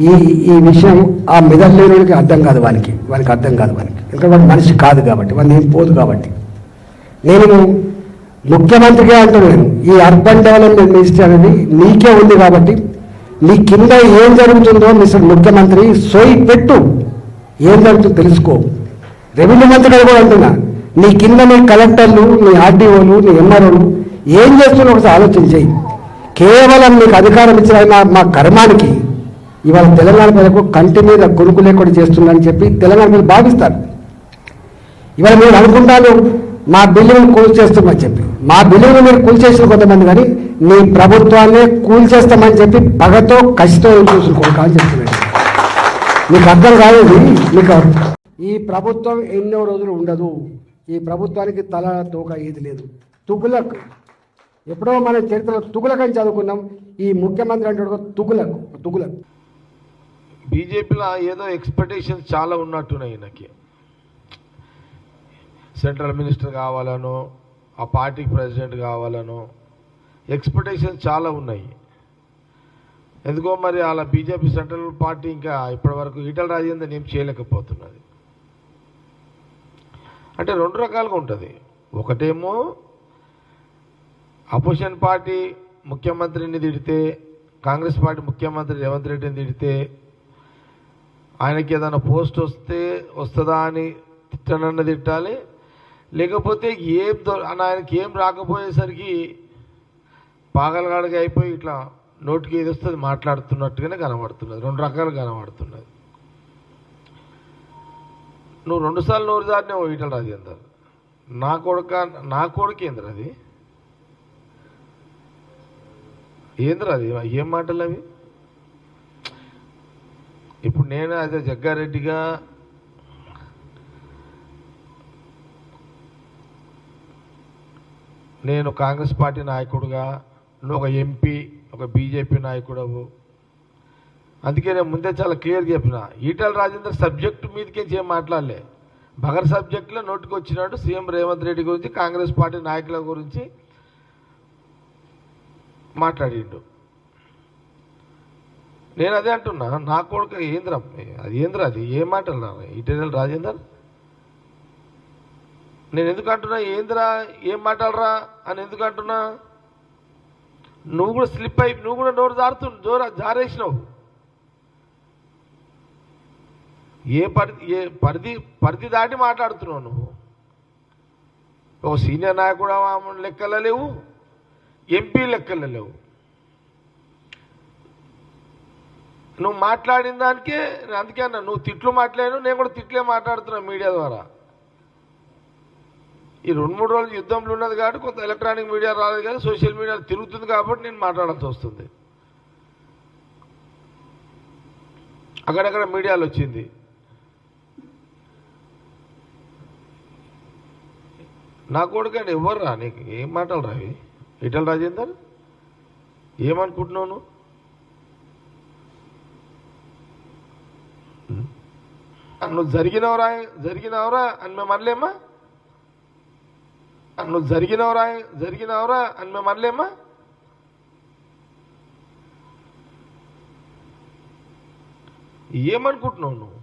ఈ ఈ విషయం ఆ మెదడు లేనివాడికి అర్థం కాదు, వానికి అర్థం కాదు, ఎందుకంటే వాడు మనిషి కాదు కాబట్టి, వాడిని ఏం పోదు కాబట్టి. నేను ముఖ్యమంత్రిగా అంటున్నాను, ఈ అర్బన్ డెవలప్మెంట్ మినిస్టర్ అనేది నీకే ఉంది కాబట్టి నీ కింద ఏం జరుగుతుందో మిస్టర్ ముఖ్యమంత్రి సోయి పెట్టు, ఏం జరుగుతుందో తెలుసుకో. రెవెన్యూ మంత్రి కూడా అంటున్నా, నీ కింద నీ కలెక్టర్లు, నీ ఆర్డీఓలు, నీ ఎంఆర్ఓలు ఏం చేస్తున్నా ఒకసారి ఆలోచన చేయి. కేవలం మీకు అధికారం ఇచ్చిన మా కర్మానికి ఇవాళ తెలంగాణ ప్రజలకు కంటి మీద కొనుక్కు లేకుండా చేస్తుందని చెప్పి తెలంగాణ మీరు భావిస్తారు. ఇవాళ మీరు అనుకుంటాను మా బిల్లును కూల్చేస్తామని చెప్పి, మా బిల్లును మీరు కూల్చేసిన కొంతమంది, కానీ నీ ప్రభుత్వాన్ని కూల్చేస్తామని చెప్పి పగతో కసితో చూసుకోక అని చెప్తున్నాడు. మీకు అర్థం కాలేదు. మీకు ఈ ప్రభుత్వం ఎన్నో రోజులు ఉండదు, ఈ ప్రభుత్వానికి తల తోక ఏది లేదు. తుగులకు ఎప్పుడో మన చరిత్రలో తుగులకు అని చదువుకున్నాం, ఈ ముఖ్యమంత్రి అంటే తుగులకు. బీజేపీలో ఏదో ఎక్స్పెక్టేషన్స్ చాలా ఉన్నట్టున్నాయి. ఈయనకి సెంట్రల్ మినిస్టర్ కావాలనో, ఆ పార్టీకి ప్రెసిడెంట్ కావాలనో ఎక్స్పెక్టేషన్స్ చాలా ఉన్నాయి. ఎందుకో మరి అలా బీజేపీ సెంట్రల్ పార్టీ ఇంకా ఇప్పటివరకు ఈటల రాజేందర్ ఏం చేయలేకపోతున్నది. అంటే రెండు రకాలుగా ఉంటుంది. ఒకటేమో అపోజిషన్ పార్టీ ముఖ్యమంత్రిని తిడితే, కాంగ్రెస్ పార్టీ ముఖ్యమంత్రి రేవంత్ రెడ్డిని తిడితే, ఆయనకి ఏదైనా పోస్ట్ వస్తుందా అని తిట్టనన్న తిట్టాలి, లేకపోతే ఆయనకి ఏం రాకపోయేసరికి పాగలగాడిగా అయిపోయి ఇట్లా నోటికి ఏది వస్తుంది మాట్లాడుతున్నట్టుగానే కనబడుతున్నది. రెండు రకాలు కనబడుతున్నది. నువ్వు 2 సార్లు నోరు జారినావు ఈటల రాజేందర్. నా కొడుకు ఏంద్ర అది, ఏం మాటలు అవి? ఇప్పుడు నేను అదే జగ్గారెడ్డిగా నేను కాంగ్రెస్ పార్టీ నాయకుడుగా, నువ్వు ఒక ఎంపీ, ఒక బీజేపీ నాయకుడవు. అందుకే నేను ముందే చాలా క్లియర్గా చెప్పిన, ఈటల రాజేందర్ సబ్జెక్టు మీదకే ఏం మాట్లాడలే. బగర్ సబ్జెక్టులో నోటికి వచ్చినాడు సీఎం రేవంత్ రెడ్డి గురించి, కాంగ్రెస్ పార్టీ నాయకుల గురించి మాట్లాడిండు. నేను అదే అంటున్నా, నా కొడుకు అది ఏం మాటలు ఈటల రాజేందర్? నేను ఎందుకు అంటున్నా ఏం మాట్లాడరా అని ఎందుకు అంటున్నా? నువ్వు కూడా స్లిప్ అయి నువ్వు కూడా నోరు జారేసినావు. పరిధి దాటి మాట్లాడుతున్నావు నువ్వు. ఒక సీనియర్ నాయకుడు లెక్కల లేవు, ఎంపీ లెక్కల లేవు. నువ్వు మాట్లాడిన దానికే అందుకే అన్నా, నువ్వు తిట్లు మాట్లాడాను, నేను కూడా తిట్లే మాట్లాడుతున్నా మీడియా ద్వారా. ఈ 2-3 రోజులు యుద్ధంలో ఉన్నది కాబట్టి కొంత ఎలక్ట్రానిక్ మీడియా రాలేదు, కానీ సోషల్ మీడియా తిరుగుతుంది కాబట్టి నేను మాట్లాడాల్సి వస్తుంది. అక్కడక్కడ మీడియాలో వచ్చింది. నా కొడుకండి ఎవర్రా, నీకు ఏం మాటలు రావి? ఈటల రాజేందర్ ఏమనుకుంటున్నావు నువ్వు? నువ్వు జరిగినవరా అని మేము అనలేమా? నువ్వు జరిగినవరా అని మేము అనలేమా? ఏమనుకుంటున్నావు నువ్వు?